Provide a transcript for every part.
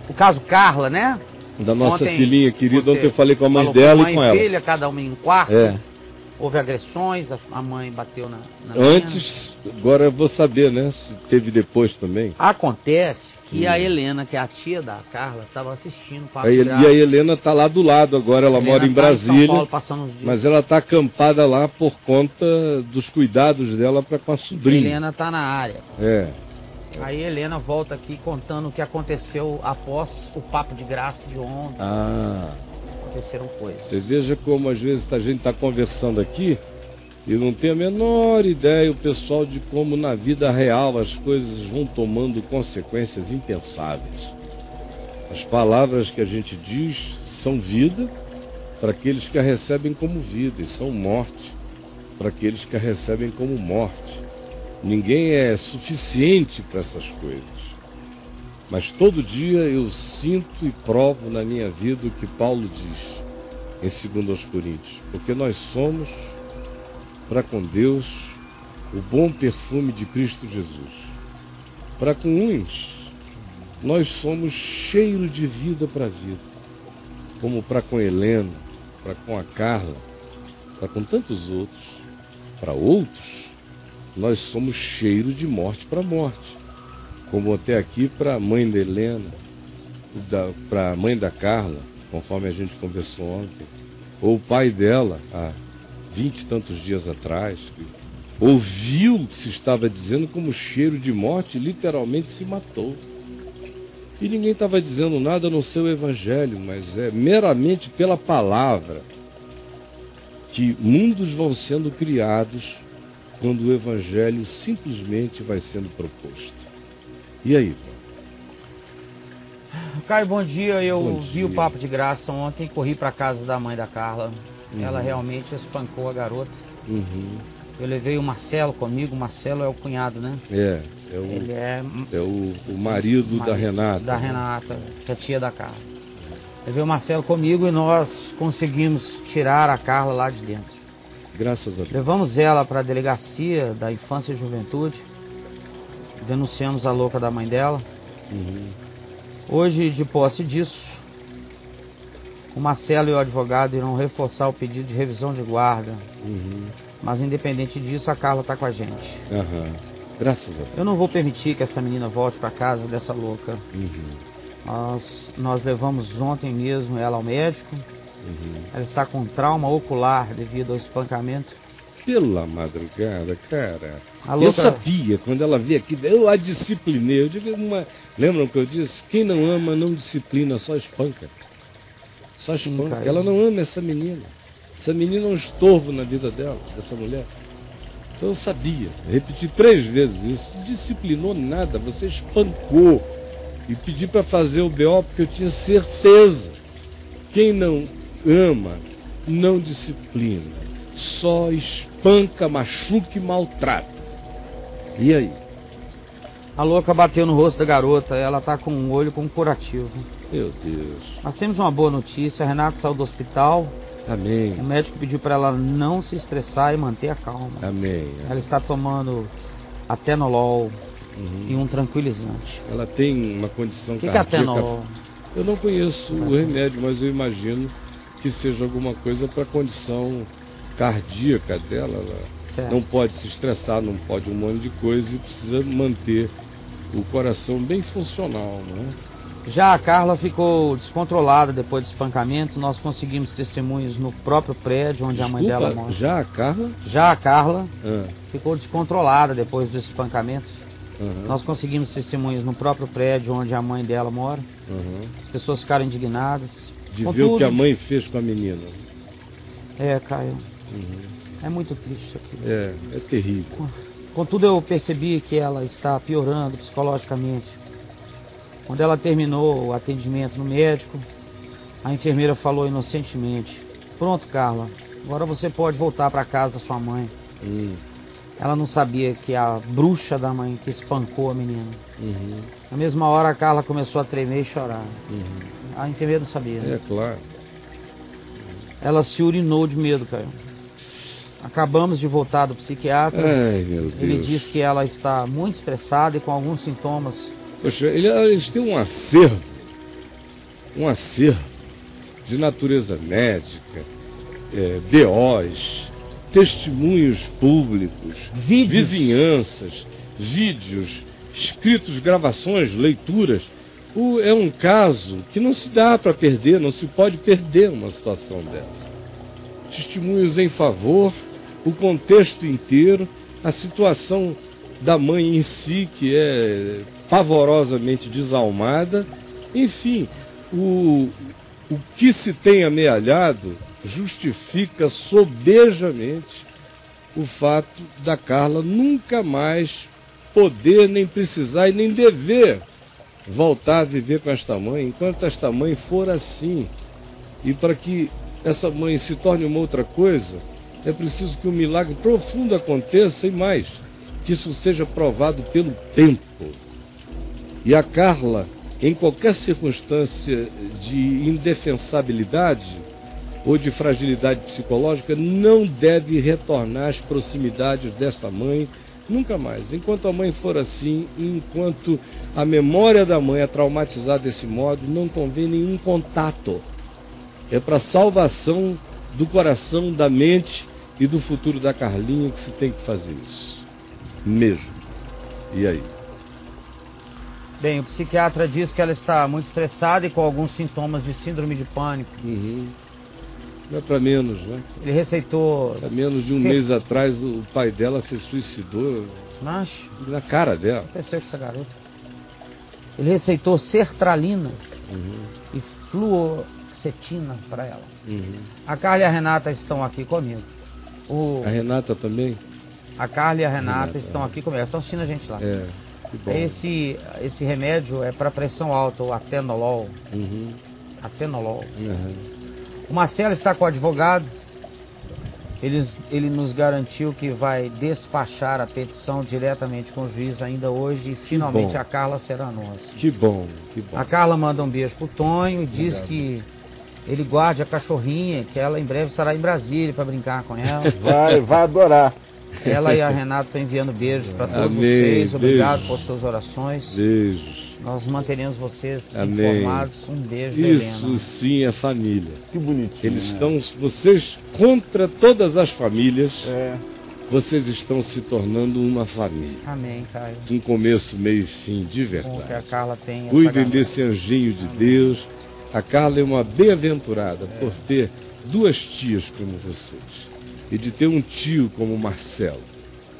O caso Carla, né? Da nossa ontem, filhinha querida, ontem eu falei com a mãe dela e com ela. Filha, cada uma em um quarto. É. Houve agressões, a mãe bateu na Antes, agora eu vou saber, né? Se teve depois também. Acontece que a Helena, que é a tia da Carla, estava assistindo o Papo E a Helena tá lá do lado agora, ela mora em Brasília, em São Paulo, passando uns dias. mas ela tá acampada lá por conta dos cuidados dela para com a sobrinha. A Helena tá na área. É. Aí a Helena volta aqui contando o que aconteceu após o Papo de Graça de ontem. Aconteceram coisas. Você veja como às vezes a gente está conversando aqui e não tem a menor ideia, o pessoal, de como na vida real as coisas vão tomando consequências impensáveis. As palavras que a gente diz são vida para aqueles que a recebem como vida e são morte para aqueles que a recebem como morte. Ninguém é suficiente para essas coisas. Mas todo dia eu sinto e provo na minha vida o que Paulo diz em 2 Coríntios. Porque nós somos, para com Deus, o bom perfume de Cristo Jesus. Para com uns, nós somos cheiro de vida para a vida. Como para com Helena, para com a Carla, para com tantos outros. Para outros, nós somos cheiro de morte para morte. Como até aqui para a mãe da Helena, para a mãe da Carla, conforme a gente conversou ontem, ou o pai dela, há 20 e tantos dias atrás, que ouviu o que se estava dizendo como cheiro de morte, literalmente se matou. E ninguém estava dizendo nada no seu evangelho, mas é meramente pela palavra que mundos vão sendo criados quando o evangelho simplesmente vai sendo proposto. E aí? Caio, bom dia. Eu vi dia. o Papo de Graça ontem, corri para casa da mãe da Carla. Ela realmente espancou a garota. Eu levei o Marcelo comigo. O Marcelo é o cunhado, né? Ele é o marido da Renata. Da Renata, que é tia da Carla. Levei o Marcelo comigo e nós conseguimos tirar a Carla lá de dentro. Graças a Deus. Levamos ela para a delegacia da Infância e Juventude. Denunciamos a louca da mãe dela. Hoje, de posse disso, o Marcelo e o advogado irão reforçar o pedido de revisão de guarda. Mas, independente disso, a Carla está com a gente. Graças a Deus. Eu não vou permitir que essa menina volte para casa dessa louca. Nós levamos ontem mesmo ela ao médico. Ela está com trauma ocular devido ao espancamento. Pela madrugada, cara. Louca... Eu sabia, quando ela veio aqui, eu a disciplinei. Eu digo lembram que eu disse? Quem não ama não disciplina, só espanca. Só espanca. Ela não ama essa menina. Essa menina é um estorvo na vida dela, dessa mulher. Então eu sabia. Repeti 3 vezes isso. Disciplinou nada, você espancou. E pedi para fazer o BO porque eu tinha certeza. Quem não ama não disciplina. Só espanca, machuca e maltrata. E aí? A louca bateu no rosto da garota. Ela está com um olho com curativo. Meu Deus. Nós temos uma boa notícia. A Renata saiu do hospital. Amém. O médico pediu para ela não se estressar e manter a calma. Amém. Ela está tomando atenolol e um tranquilizante. Ela tem uma condição cardíaca. O que é atenolol? Eu não conheço o remédio, mas eu imagino que seja alguma coisa para a condição cardíaca dela. Ela não pode se estressar, não pode um monte de coisa e precisa manter o coração bem funcional, não é? Já a Carla ficou descontrolada depois do espancamento. Nós conseguimos testemunhos no próprio prédio onde a mãe dela mora. Já a Carla? Já a Carla ficou descontrolada depois do espancamento. Nós conseguimos testemunhos no próprio prédio onde a mãe dela mora. As pessoas ficaram indignadas. De ver o que a mãe fez com a menina. Caio. É muito triste isso aqui. É terrível. Contudo, eu percebi que ela está piorando psicologicamente. Quando ela terminou o atendimento no médico, a enfermeira falou inocentemente: "Pronto, Carla, agora você pode voltar para casa da sua mãe." Ela não sabia que a bruxa da mãe que espancou a menina. Na mesma hora, a Carla começou a tremer e chorar. A enfermeira não sabia. É claro. Ela se urinou de medo, Caio. Acabamos de voltar do psiquiatra. Ai, meu Deus. Ele disse que ela está muito estressada e com alguns sintomas Poxa, eles têm um acervo de natureza médica, BOs, testemunhos públicos, Vídeos. vizinhanças, vídeos, escritos, gravações, leituras. É um caso que não se dá para perder, não se pode perder uma situação dessa. Testemunhos em favor, o contexto inteiro, a situação da mãe em si, que é pavorosamente desalmada. Enfim, o que se tem amealhado justifica sobejamente o fato da Carla nunca mais poder, nem precisar e nem dever voltar a viver com esta mãe, enquanto esta mãe for assim. E para que essa mãe se torne uma outra coisa, é preciso que um milagre profundo aconteça, e mais, que isso seja provado pelo tempo. E a Carla, em qualquer circunstância de indefensabilidade ou de fragilidade psicológica, não deve retornar às proximidades dessa mãe nunca mais. Enquanto a mãe for assim, enquanto a memória da mãe é traumatizada desse modo, não convém nenhum contato. É para salvação do coração, da mente e do futuro da Carlinha que se tem que fazer isso. Mesmo. E aí? Bem, o psiquiatra diz que ela está muito estressada e com alguns sintomas de síndrome de pânico. Não é para menos, né? Ele receitou... Há menos de um mês atrás, o pai dela se suicidou. Mas... na cara dela. O que aconteceu com essa garota? Ele receitou sertralina e fluoxetina para ela. A Carla e a Renata estão aqui comigo. A Renata também? A Carla e a Renata estão aqui comigo. Estão assistindo a gente lá. Que bom. Esse remédio é para pressão alta, o atenolol. Atenolol. O Marcelo está com o advogado. Ele nos garantiu que vai despachar a petição diretamente com o juiz ainda hoje e finalmente a Carla será nossa. Que bom, que bom. A Carla manda um beijo pro Tonho e diz que ele guarde a cachorrinha, que ela em breve estará em Brasília para brincar com ela. Vai adorar. Ela e a Renata estão enviando beijos para todos vocês. Obrigado por suas orações. Beijos. Nós manteremos vocês informados. Um beijo, Isso Helena. Sim é família. Que bonitinho. Eles estão, vocês, contra todas as famílias, vocês estão se tornando uma família. Amém, Caio. Um começo, meio e fim, de Bom verdade. que a Carla tenha Cuidem desse anjinho de Deus. A Carla é uma bem-aventurada por ter duas tias como vocês. E de ter um tio como o Marcelo,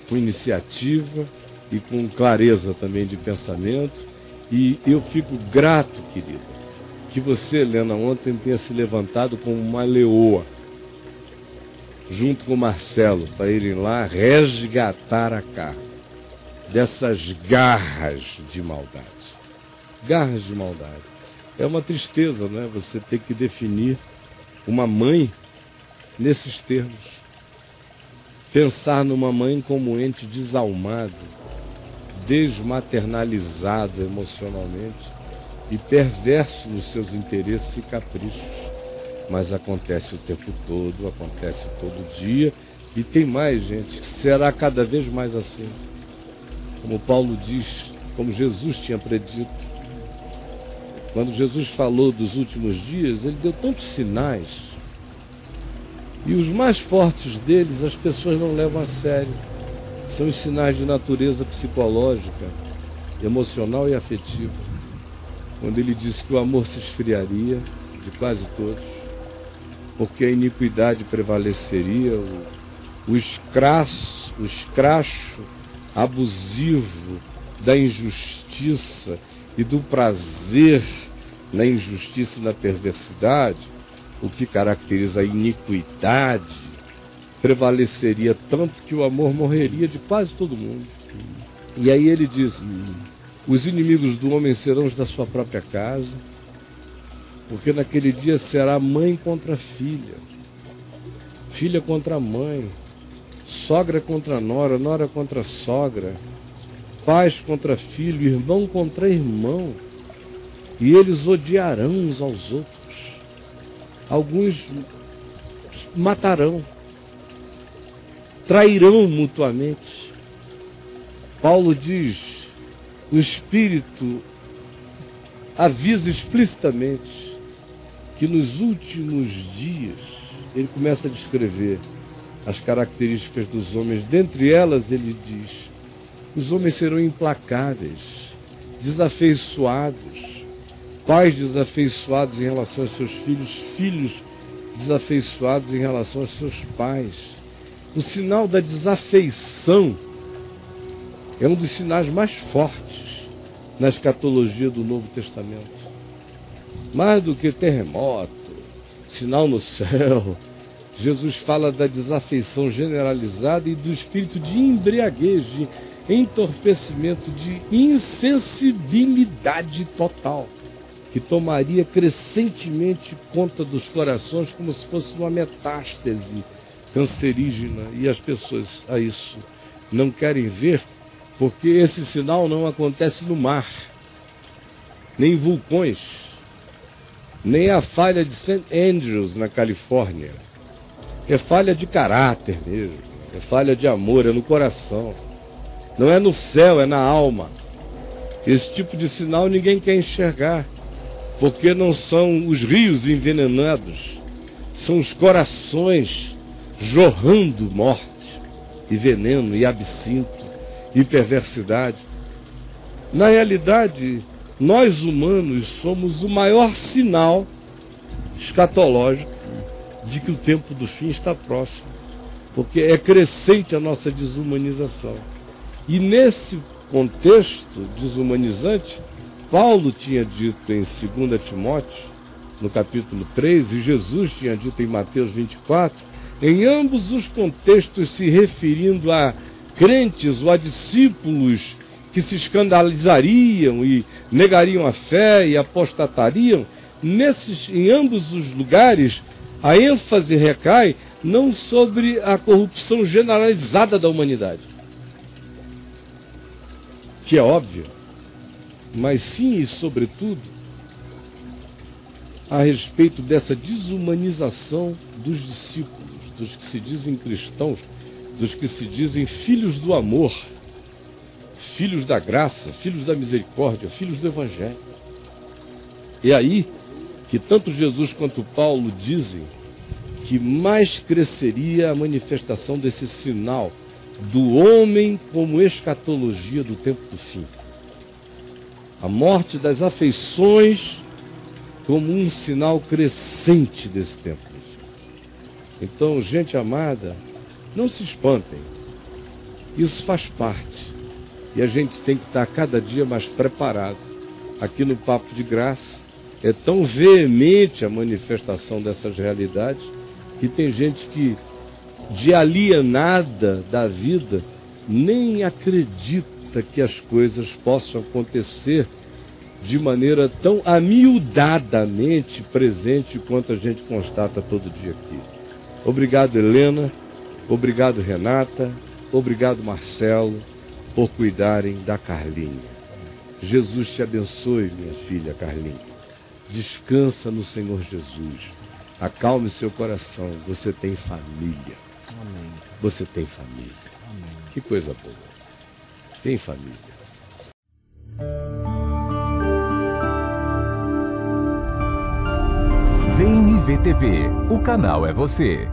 com iniciativa e com clareza também de pensamento. E eu fico grato, querida, que você, Helena, ontem tenha se levantado como uma leoa, junto com o Marcelo, para irem lá resgatar a Carla dessas garras de maldade. Garras de maldade. É uma tristeza, né? Você ter que definir uma mãe nesses termos. Pensar numa mãe como um ente desalmado, desmaternalizado emocionalmente e perverso nos seus interesses e caprichos. Mas acontece o tempo todo, acontece todo dia, e tem mais, gente, que será cada vez mais assim. Como Paulo diz, como Jesus tinha predito. Quando Jesus falou dos últimos dias, ele deu tantos sinais, e os mais fortes deles as pessoas não levam a sério. São os sinais de natureza psicológica, emocional e afetiva. Quando ele disse que o amor se esfriaria de quase todos, porque a iniquidade prevaleceria, o escracho abusivo da injustiça e do prazer na injustiça e na perversidade, o que caracteriza a iniquidade, prevaleceria tanto que o amor morreria de quase todo mundo. E aí ele diz: os inimigos do homem serão os da sua própria casa, porque naquele dia será mãe contra filha, filha contra mãe, sogra contra nora, nora contra sogra, pais contra filho, irmão contra irmão, e eles odiarão uns aos outros. Alguns matarão, trairão mutuamente. Paulo diz: o espírito avisa explicitamente que nos últimos dias ele começa a descrever as características dos homens. Dentre elas, ele diz: os homens serão implacáveis, desafeiçoados, pais desafeiçoados em relação aos seus filhos, filhos desafeiçoados em relação aos seus pais. O sinal da desafeição é um dos sinais mais fortes na escatologia do Novo Testamento. Mais do que terremoto, sinal no céu, Jesus fala da desafeição generalizada e do espírito de embriaguez, de entorpecimento, de insensibilidade total, que tomaria crescentemente conta dos corações como se fosse uma metástase cancerígena, e as pessoas a isso não querem ver, porque esse sinal não acontece no mar, nem em vulcões, nem a falha de St. Andrews na Califórnia. É falha de caráter mesmo, é falha de amor, é no coração, não é no céu, é na alma. Esse tipo de sinal ninguém quer enxergar, porque não são os rios envenenados, são os corações jorrando morte, e veneno, e absinto, e perversidade. Na realidade, nós humanos somos o maior sinal escatológico de que o tempo do fim está próximo, porque é crescente a nossa desumanização. E nesse contexto desumanizante, Paulo tinha dito em 2 Timóteo, no capítulo 3, e Jesus tinha dito em Mateus 24, em ambos os contextos se referindo a crentes ou a discípulos que se escandalizariam e negariam a fé e apostatariam. Em ambos os lugares, a ênfase recai não sobre a corrupção generalizada da humanidade, que é óbvio, mas sim e sobretudo a respeito dessa desumanização dos discípulos, dos que se dizem cristãos, dos que se dizem filhos do amor, filhos da graça, filhos da misericórdia, filhos do Evangelho. É aí que tanto Jesus quanto Paulo dizem que mais cresceria a manifestação desse sinal do homem como escatologia do tempo do fim. A morte das afeições como um sinal crescente desse tempo. Então, gente amada, não se espantem. Isso faz parte. E a gente tem que estar cada dia mais preparado. Aqui no Papo de Graça, é tão veemente a manifestação dessas realidades que tem gente que, de alienada da vida, nem acredita que as coisas possam acontecer de maneira tão amiudadamente presente quanto a gente constata todo dia aqui. Obrigado, Helena. Obrigado, Renata. Obrigado, Marcelo, por cuidarem da Carlinha. Jesus te abençoe, minha filha Carlinha. Descansa no Senhor Jesus. Acalme seu coração. Você tem família. Amém. Você tem família. Amém. Que coisa boa. Tem família. Vem me ver TV. O canal é você.